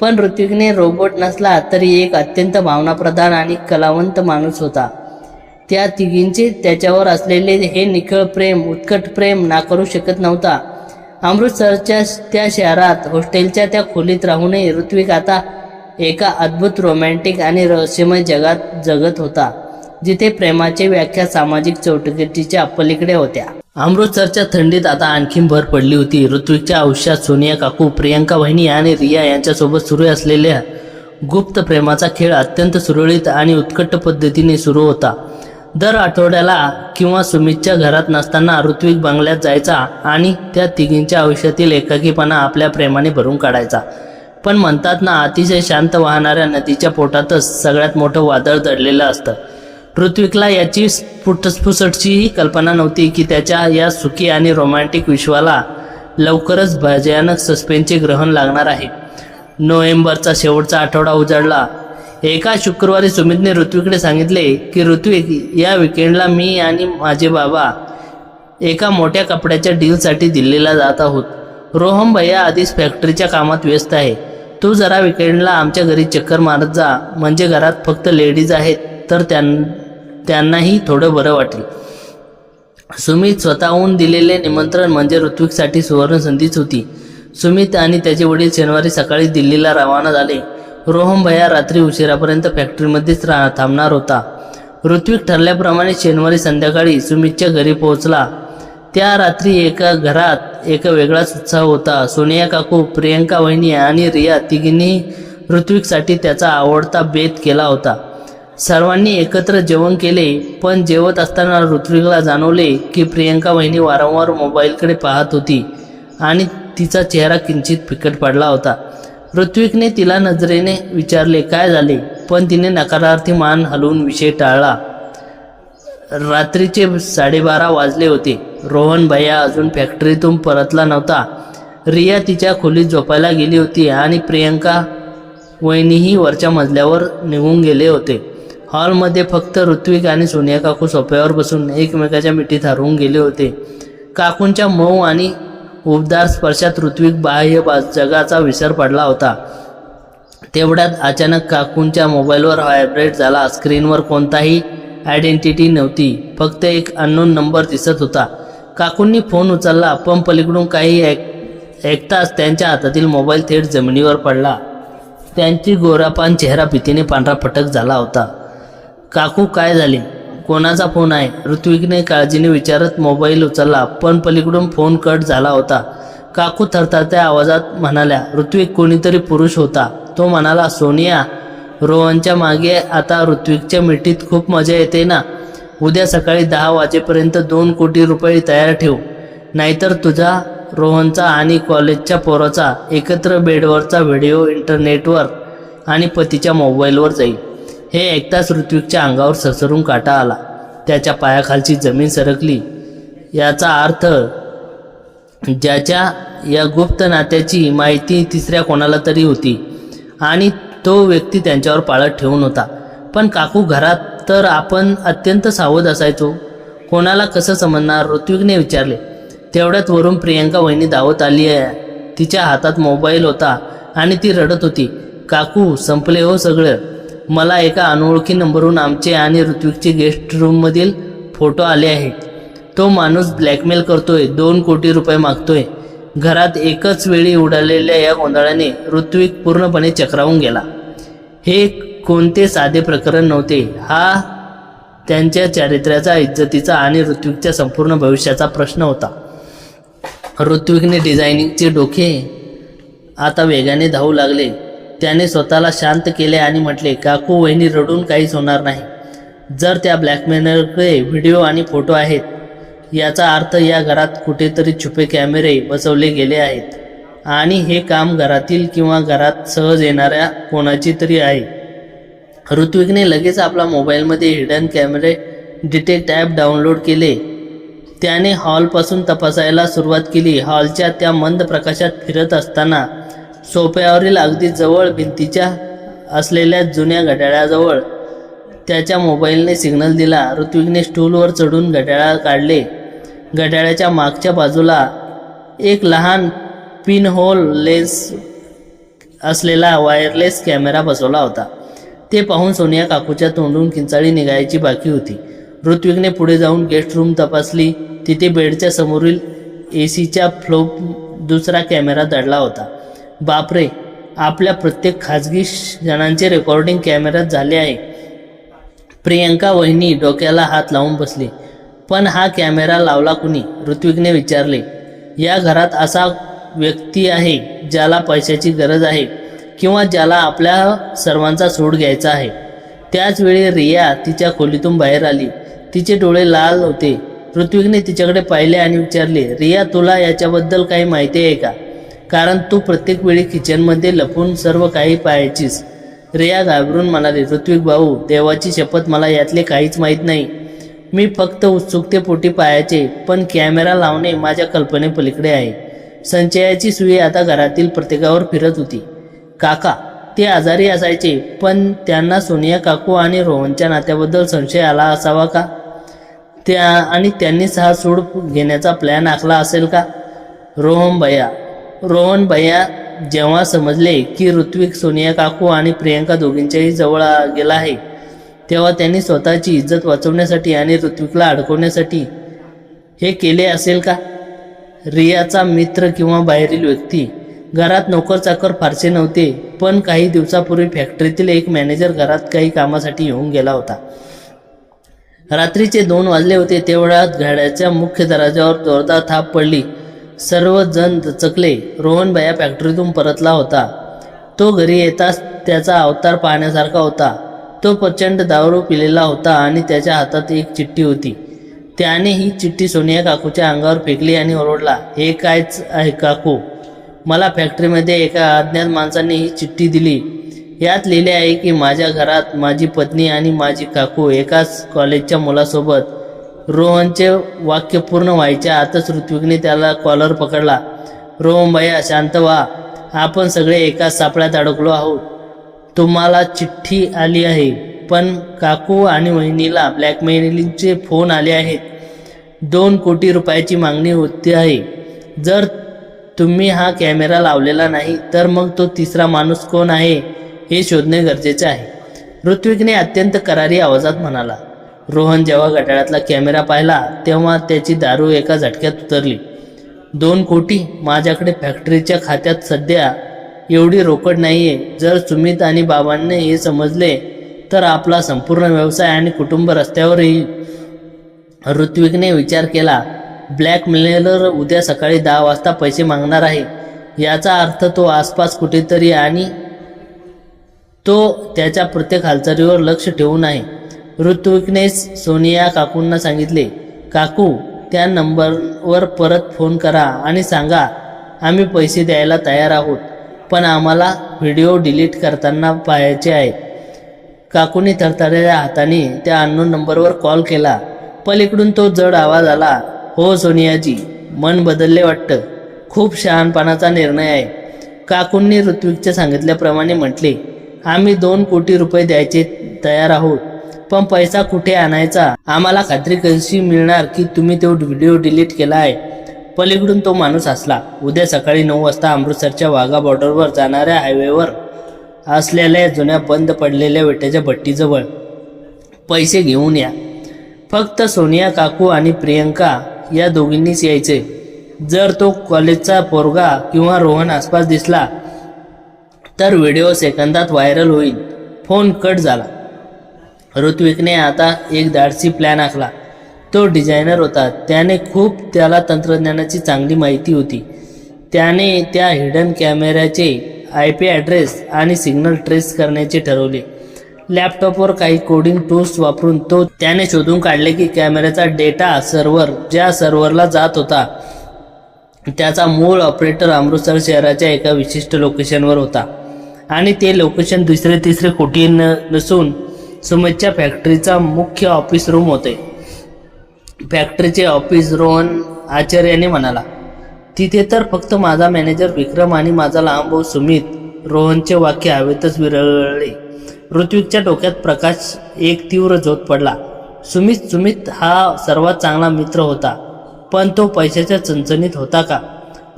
पण ऋत्विकने रोबोट नसला तरी एक अत्यंत भावनाप्रधान आणि कलावंत माणूस होता. त्या तिघींचे त्याच्यावर असलेले हे निखळ प्रेम, उत्कट प्रेम नाकारू शकत नव्हता. अमृतसरच्या त्या शहरात हॉस्टेलच्या त्या खोलीत राहूनही ऋत्विक आता एका अद्भुत रोमॅन्टिक आणि रहस्यमय जगात जगत होता, जिथे प्रेमाची व्याख्या सामाजिक चौकटीच्या पलीकडे होत्या. अमृतसरच्या थंडीत आता आणखी भर पडली होती. ऋत्विकच्या आयुष्यात सोनिया काकू, प्रियंका वहिनी आणि रिया यांच्यासोबत सुरू असलेल्या गुप्त प्रेमाचा खेळ अत्यंत सुरळीत आणि उत्कट पद्धतीने सुरू होता. दर आठवड्याला किंवा सुमितच्या घरात नसताना ऋत्विक बंगल्यात जायचा आणि त्या तिघींच्या आयुष्यातील एकाकीपणा आपल्या प्रेमाने भरून काढायचा. पण म्हणतात ना, अतिशय शांत वाहणाऱ्या नदीच्या पोटातच सगळ्यात मोठं वादळ दडलेलं असतं. ऋत्विकला याची फुसटशीही कल्पना नव्हती की त्याच्या या सुखी आणि रोमॅन्टिक विश्वाला लवकरच भयानक सस्पेन्सचे ग्रहण लागणार आहे. नोव्हेंबरचा शेवटचा आठवडा उजाडला. एका शुक्रवारी सुमितने ऋत्विककडे सांगितले की ऋत्विक, या विकेंडला मी आणि माझे बाबा एका मोठ्या कपड्याच्या डीलसाठी दिल्लीला जात आहोत. रोहम भैया आधीच फॅक्टरीच्या कामात व्यस्त आहे. तू जरा विकेंडला आमच्या घरी चक्कर मारत जा. म्हणजे घरात फक्त लेडीज आहेत तर त्यांनाही थोडं बरं वाटेल. सुमित स्वतःहून दिलेले निमंत्रण म्हणजे ऋत्विकसाठी सुवर्ण संधीच होती. सुमित आणि त्याचे वडील शनिवारी सकाळी दिल्लीला रवाना झाले. रोहम भैया रात्री उशिरापर्यंत फॅक्टरीमध्येच थांबणार होता. ऋत्विक ठरल्याप्रमाणे शनिवारी संध्याकाळी सुमितच्या घरी पोहोचला. त्या रात्री एका घरात एक वेगळाच उत्साह होता. सोनिया काकू, प्रियंका वहिनी आणि रिया तिघींनी ऋत्विकसाठी त्याचा आवडता बेत केला होता. सर्वांनी एकत्र जेवण केले, पण जेवत असताना ऋत्विकला जाणवले की प्रियंका वहिनी वारंवार मोबाईलकडे पाहत होती आणि तिचा चेहरा किंचित फिकट पडला होता. ऋत्विकने तिला नजरेने विचारले, काय झाले? पण तिने नकारार्थी मान हलवून विषय टाळला. रात्रीचे 12:30 वाजले होते. रोहन भैया अजून फॅक्टरीतून परतला नव्हता. रिया तिच्या खोलीत झोपायला गेली होती आणि प्रियंका वहिनीही वरच्या मजल्यावर निघून गेले होते. हॉलमध्ये फक्त ऋत्विक आणि सोनिया काकू सोफ्यावर बसून एकमेकाच्या मिठीत हरवून गेले होते. काकूंच्या मऊ आणि उबदार स्पर्शात ऋत्विक बाह्य जगाचा विसर पडला होता. तेवढ्यात अचानक काकूंच्या मोबाईलवर व्हायब्रेट झाला. स्क्रीनवर कोणताही आयडेंटिटी नव्हती, फक्त एक अननोन नंबर दिसत होता. काकूंनी फोन उचलला, पण पलीकडून काही ऐकताच त्यांच्या हातातील मोबाईल थेट जमिनीवर पडला. त्यांची गोरापान चेहरा भीतीने पांढरा फटक झाला होता. काकू, काय झाले? कोणाचा फोन आहे? ऋत्विकने काळजीने विचारत मोबाईल उचलला, पण पलीकडून फोन कट झाला होता. काकू थरथरत्या आवाजात म्हणाल्या, ऋत्विक, कोणीतरी पुरुष होता. तो म्हणाला, सोनिया, रोहनच्या मागे आता ऋत्विकच्या मिठीत खूप मजा येते ना. उद्या सकाळी 10 वाजेपर्यंत 2 कोटी रुपये तयार ठेव, नाहीतर तुझा, रोहनचा आणि कॉलेजच्या पोराचा एकत्र बेडवरचा व्हिडिओ इंटरनेटवर आणि पतीच्या मोबाईलवर जाईल. हे ऐकताच ऋत्विकच्या अंगावर सरसरून काटा आला. त्याच्या पायाखालची जमीन सरकली. याचा अर्थ ज्याच्या या गुप्त नात्याची माहिती तिसऱ्या कोणाला तरी होती आणि तो व्यक्ती त्यांच्यावर पाळत ठेवून होता. पण काकू, घरात तर आपण अत्यंत सावध असायचो. कोणाला कसं समजणार? ऋत्विकने विचारले. तेवढ्यात वरून प्रियंका वहिनी धावत आली आहे. तिच्या हातात मोबाईल होता आणि ती रडत होती. काकू, संपले हो सगळं. मला एका अनोळखी नंबरवरून आमचे आणि ऋत्विकचे गेस्ट रूममधील फोटो आले आहेत. तो माणूस ब्लॅकमेल करतोय, 2 कोटी रुपये मागतोय. घरात एकच वेळी उडालेल्या या गोंधळाने ऋत्विक पूर्णपणे चक्रावून गेला. हे कोणते साधे प्रकरण नव्हते. हा त्यांच्या चारित्र्याचा, इज्जतीचा आणि ऋत्विकच्या संपूर्ण भविष्याचा प्रश्न होता. ऋत्विकने डिझायनिंगचे डोके आता वेगाने धावू लागले. त्याने स्वतःला शांत केले आणि म्हटले, काकू वहिनी, रडून काहीच होणार नाही. जर त्या ब्लॅकमेलरकडे व्हिडिओ आणि फोटो आहेत, याचा अर्थ या घरात कुठेतरी छुपे कॅमेरे बसवले गेले आहेत आणि हे काम घरातील किंवा घरात सहज येणाऱ्या कोणाची तरी आहे. ऋत्विकने लगेच आपला मोबाईलमध्ये हिडन कॅमेरे डिटेक्ट ॲप डाउनलोड केले. त्याने हॉलपासून तपासायला सुरुवात केली. हॉलच्या त्या मंद प्रकाशात फिरत असताना सोफ्यावरील अगदी जवळ भिंतीच्या असलेल्या जुन्या घड्याळाजवळ त्याच्या मोबाईलने सिग्नल दिला. ऋत्विकने स्टूलवर चढून घड्याळ काढले. घड्याळाच्या मागच्या बाजूला एक लहान पिनहोल लेन्स असलेला वायरलेस कॅमेरा बसवला होता. ते पाहून सोनिया काकूच्या तोंडून किंचाळी निघायची बाकी होती. ऋत्विकने पुढे जाऊन गेस्ट रूम तपासली. तिथे बेडच्या समोरील एसीच्या फ्लोप दुसरा कॅमेरा दडला होता. बापरे, आपल्या प्रत्येक खाजगी क्षणांचे रेकॉर्डिंग कॅमेऱ्यात झाले आहे. प्रियंका वहिनी डोक्याला हात लावून बसली. पण हा कॅमेरा लावला कुणी? ऋत्विकने विचारले. या घरात असा व्यक्ती आहे ज्याला पैशाची गरज आहे किंवा ज्याला आपल्या सर्वांचा सूड घ्यायचा आहे. त्याचवेळी रिया तिच्या खोलीतून बाहेर आली. तिचे डोळे लाल होते. ऋत्विकने तिच्याकडे पाहिले आणि विचारले, रिया, तुला याच्याबद्दल काही माहिती आहे का? कारण तू प्रत्येक वेळी किचनमध्ये लपून सर्व काही पाहायचीस. रिया घाबरून म्हणाली, ऋत्विक भाऊ, देवाची शपथ, मला यातले काहीच माहीत नाही. मी फक्त उत्सुकतेपोटी पाहायचे. पण कॅमेरा लावणे माझ्या कल्पनेपलीकडे आहे. संचयाची सुई आता घरातील प्रत्येकावर फिरत होती. काका, ते आजारी असायचे, पण त्यांना सोनिया काकू आणि रोहनच्या नात्याबद्दल संशय आला असावा का? आणि त्यांनीच हा सूड घेण्याचा प्लॅन आखला असेल का? रोहन भैया जेव्हा समजले की ऋत्विक सोनिया काकू आणि प्रियंका दोघींच्याही जवळ गेला आहे, तेव्हा त्यांनी स्वतःची इज्जत वाचवण्यासाठी आणि ऋत्विकला अडकवण्यासाठी हे केले असेल का? रियाचा मित्र किंवा बाहेरील व्यक्ती? घरात नोकर चाकर फारसे नव्हते, पण काही दिवसापूर्वी फॅक्टरीतील एक मॅनेजर घरात काही कामासाठी येऊन गेला होता. रात्रीचे 2 वाजले होते. तेवढ्यात घड्याच्या मुख्य दरवाजावर जोरदार थाप पडली. सर्वजण दचकले. रोहन भैया फॅक्टरीतून परतला होता. तो घरी येताच त्याचा अवतार पाहण्यासारखा होता. तो प्रचंड दारू पिलेला होता आणि त्याच्या हातात एक चिठ्ठी होती. त्याने ही चिठ्ठी सोनिया काकूच्या अंगावर फेकली आणि ओरडला, हे कायच आहे काकू? मला फॅक्टरीमध्ये एका अज्ञात माणसाने ही चिठ्ठी दिली. यात लिहिले आहे की माझ्या घरात माझी पत्नी आणि माझी काकू एकाच कॉलेजच्या मुलासोबत. रोहनचे वाक्य पूर्ण व्हायच्या आतच ऋत्विकने त्याला कॉलर पकडला. रोहन भैया शांत व्हा. आपण सगळे एकाच सापळ्यात अडकलो आहोत. तुम्हाला चिठ्ठी आली आहे, पण काकू आणि वहिनीला ब्लॅकमेलिंगचे फोन आले आहेत. 2 कोटी रुपयाची मागणी होती आहे. जर तुम्ही हा कॅमेरा लावलेला नाही तर मग तो तिसरा माणूस कोण आहे हे शोधणे गरजेचे आहे, ऋत्विकने अत्यंत करारी आवाजात म्हणाला. रोहन जेव्हा घड्याळातला कॅमेरा पाहिला तेव्हा त्याची दारू एका झटक्यात उतरली. 2 कोटी? माझ्याकडे फॅक्टरीच्या खात्यात सध्या एवढी रोकड नाहीये. जर सुमित आणि बाबांनी हे समजले तर आपला संपूर्ण व्यवसाय आणि कुटुंब रस्त्यावर येईल. ऋत्विकने विचार केला. ब्लॅकमेलर उद्या सकाळी 10 वाजता पैसे मागणार आहे. याचा अर्थ तो आसपास कुठेतरी आणि तो त्याच्या प्रत्येक हालचालीवर लक्ष ठेवून आहे. ऋत्विकने सोनिया काकूंना सांगितले, काकू त्या नंबरवर परत फोन करा आणि सांगा आम्ही पैसे द्यायला तयार आहोत, पण आम्हाला व्हिडिओ डिलीट करताना पाहायचे आहेत. काकूने थरथरलेल्या हाताने त्या अननोन नंबरवर कॉल केला. पलीकडून तो जड आवाज आला, हो सोनियाजी, मन बदलले वाटतं. खूप शहाणपणाचा निर्णय आहे. काकूंनी ऋत्विकच्या सांगितल्याप्रमाणे म्हटले, आम्ही 2 कोटी रुपये द्यायचे तयार आहोत, पण पैसा कुठे आणायचा? आम्हाला खात्री कशी मिळणार की तुम्ही तो व्हिडिओ डिलीट केला आहे? पलीकडून तो माणूस हसला. उद्या सकाळी 9 वाजता अमृतसरच्या वाघा बॉर्डरवर जाणाऱ्या हायवेवर असलेल्या जुन्या बंद पडलेल्या विट्याच्या भट्टीजवळ पैसे घेऊन या. फक्त सोनिया काकू आणि प्रियंका या दोघींनीच यायचे. जर तो कॉलेजचा पोरगा किंवा रोहन आसपास दिसला तर व्हिडिओ सेकंदात व्हायरल होईल. फोन कट झाला. ऋत्विकने आता एक धाडसी प्लॅन आखला. तो डिझायनर होता. त्याला तंत्रज्ञानाची चांगली माहिती होती. त्याने त्या हिडन कॅमेऱ्याचे IP ॲड्रेस आणि सिग्नल ट्रेस करण्याचे ठरवले. लॅपटॉपवर काही कोडिंग टूल्स वापरून त्याने शोधून काढले की कॅमेऱ्याचा डेटा ज्या सर्व्हरला जात होता त्याचा मूळ ऑपरेटर अमृतसर शहराच्या एका विशिष्ट लोकेशनवर होता आणि ते लोकेशन 2-3 कोटी नसून सुमितच्या फॅक्टरीचा मुख्य ऑफिस रूम होते. फॅक्टरीचे ऑफिस, रोहन आचार्याने म्हणाला. तिथे तर फक्त माझा मॅनेजर विक्रम आणि माझा लहान भाऊ सुमित. रोहनचे वाक्य हवेतच विरळले. ऋत्विकच्या डोक्यात प्रकाश एक तीव्र झोत पडला. सुमित हा सर्वात चांगला मित्र होता, पण तो पैशाच्या चणचणीत होता का?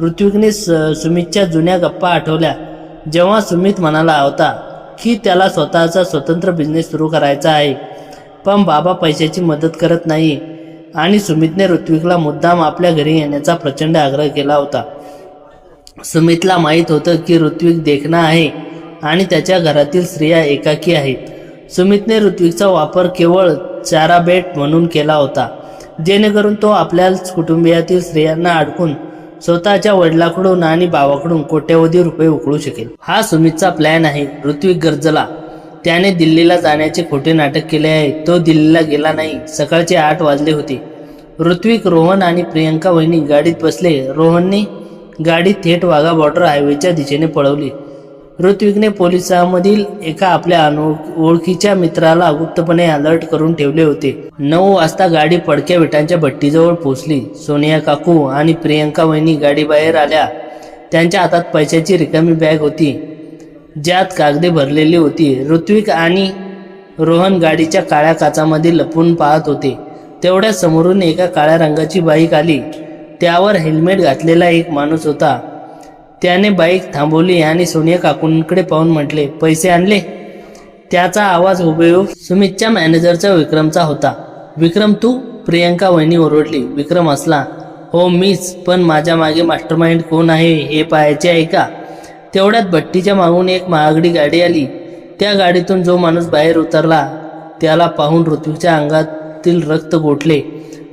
ऋत्विकने सुमितच्या जुन्या गप्पा आठवल्या. जेव्हा सुमित म्हणाला होता की त्याला स्वतःचा स्वतंत्र बिझनेस सुरू करायचा आहे, पण बाबा पैशाची मदत करत नाही, आणि सुमितने ऋत्विकला मुद्दाम आपल्या घरी येण्याचा प्रचंड आग्रह केला होता. सुमितला माहीत होतं की ऋत्विक देखणा आहे आणि त्याच्या घरातील स्त्रिया एकाकी आहेत. सुमितने ऋत्विकचा वापर केवळ चाराबेट म्हणून केला होता, जेणेकरून तो आपल्याच कुटुंबियातील स्त्रियांना अडकून स्वतःच्या वडिलांकडून आणि भावाकडून कोट्यवधी रुपये उकळू शकेल. हा सुमितचा प्लॅन आहे. ऋत्विक गरजला. त्याने दिल्लीला जाण्याचे खोटे नाटक केले आहे. तो दिल्लीला गेला नाही. सकाळचे 8 वाजले होते. ऋत्विक, रोहन आणि प्रियंका वहिनी गाडीत बसले. रोहनने गाडी थेट वाघा बॉर्डर हायवेच्या दिशेने पळवली. ऋत्विकने पोलिसांमधील एका आपल्या ओळखीच्या मित्राला गुप्तपणे अलर्ट करून ठेवले होते. 9 वाजता गाडी पडक्या विटांच्या भट्टीजवळ पोहोचली. सोनिया काकू आणि प्रियंका वहिनी गाडीबाहेर आल्या. त्यांच्या हातात पैशाची रिकामी बॅग होती, ज्यात कागदे भरलेली होती. ऋत्विक आणि रोहन गाडीच्या काळ्या काचामध्ये लपून पाहत होते. तेवढ्यात समोरून एका काळ्या रंगाची बाईक आली. त्यावर हेल्मेट घातलेला एक माणूस होता. त्याने बाईक थांबवली आणि सोनिया काकूंकडे पाहून म्हटले, पैसे आणले? त्याचा आवाज हुबेहूब सुमितच्या मॅनेजरचा विक्रमचा होता. विक्रम तू? प्रियंका वहिनी ओरडली. विक्रम हसला. हो मीच, पण माझ्या मागे मास्टरमाइंड कोण आहे हे पाहायचे आहे का? तेवढ्यात भट्टीच्या मागून एक महागडी गाडी आली. त्या गाडीतून जो माणूस बाहेर उतरला त्याला पाहून ऋत्विकच्या अंगात अंगातील रक्त गोठले.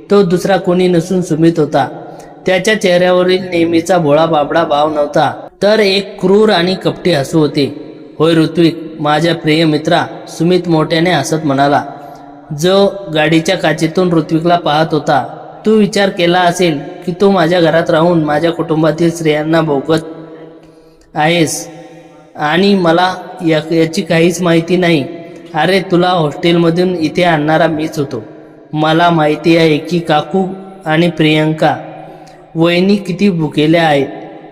तो दुसरा कोणी नसून सुमित होता. त्याच्या चेहऱ्यावरील नेहमीचा भोळा बाबडा भाव नव्हता, तर एक क्रूर आणि कपटी हसू होते. होय ऋत्विक, माझ्या प्रिय मित्रा, सुमित मोठ्याने हसत म्हणाला, जो गाडीच्या काचेतून ऋत्विकला पाहत होता. तू विचार केला असेल की तू माझ्या घरात राहून माझ्या कुटुंबातील स्त्रियांना भोगत आहेस आणि मला याची काहीच माहिती नाही. अरे, तुला हॉस्टेलमधून इथे आणणारा मीच होतो. मला माहिती आहे की काकू आणि प्रियंका वहिनी किती भुकेल्या आहेत.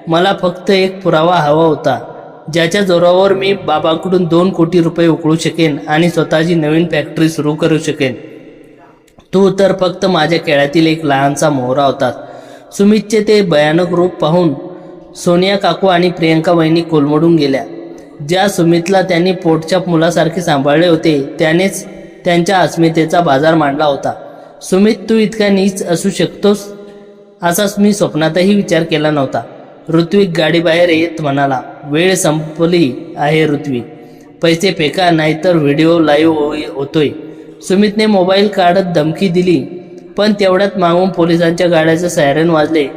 मला फक्त एक पुरावा हवा होता, ज्याच्या जोरावर मी बाबांकडून 2 कोटी रुपये उकळू शकेन आणि स्वतःची नवीन फॅक्टरी सुरू करू शकेन. तू तर फक्त माझ्या खेळातील एक लहानसा मोहरा होतास. सुमितचे ते भयानक रूप पाहून सोनिया काकू आणि प्रियंका वहिनी कोलमडून गेल्या. ज्या सुमितला त्यांनी पोटच्या मुलासारखे सांभाळले होते, त्यानेच त्यांच्या अस्मितेचा बाजार मांडला होता. सुमित, तू इतका नीच असू शकतोस असा मी स्वप्नातही विचार केला नव्हता. ऋत्विक गाडीबाहेर येत म्हणाला, वेळ संपली आहे ऋत्विक, पैसे फेका नाहीतर व्हिडिओ लाईव्ह होतोय. सुमितने मोबाईल काढत धमकी दिली, पण तेवढ्यात मागून पोलिसांच्या गाड्याचे सायरन वाजले.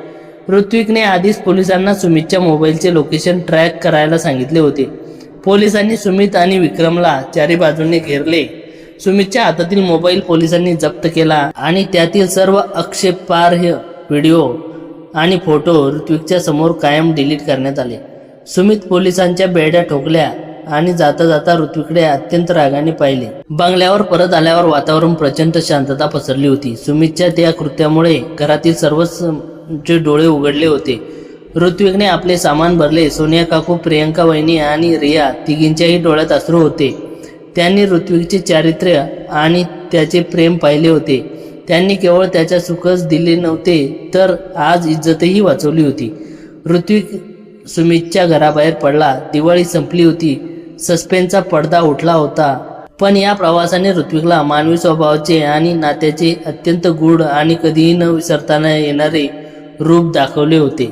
ऋत्विकने आधीच पोलिसांना सुमितच्या मोबाईलचे लोकेशन ट्रॅक करायला सांगितले होते. पोलिसांनी सुमित आणि विक्रमला चारी बाजूने घेरले. सुमितच्या हातातील मोबाईल पोलिसांनी जप्त केला आणि त्यातील सर्व आक्षेपार्ह व्हिडिओ आणि फोटो ऋत्विकच्या समोर कायम डिलीट करण्यात आले. सुमित पोलिसांच्या बेड्या ठोकल्या आणि जाता जाता ऋत्विककडे अत्यंत रागाने पाहिले. बंगल्यावर परत आल्यावर वातावरण प्रचंड शांतता पसरली होती. सुमितच्या त्या कृत्यामुळे घरातील सर्वच डोळे उघडले होते. ऋत्विकने आपले सामान भरले. सोनिया काकू, प्रियंका वहिनी आणि रिया तिघींच्याही डोळ्यात अश्रू होते. त्यांनी ऋत्विकचे चारित्र्य आणि त्याचे प्रेम पाहिले होते. त्यांनी केवळ त्याच्या सुखच दिले नव्हते, तर आज इज्जतही वाचवली होती. ऋत्विक सुमितच्या घराबाहेर पडला. दिवाळी संपली होती. सस्पेन्सचा पडदा उठला होता. पण या प्रवासाने ऋत्विकला मानवी स्वभावाचे आणि नात्याचे अत्यंत गूढ आणि कधीही न विसरता येणारे रूप दाखवले होते.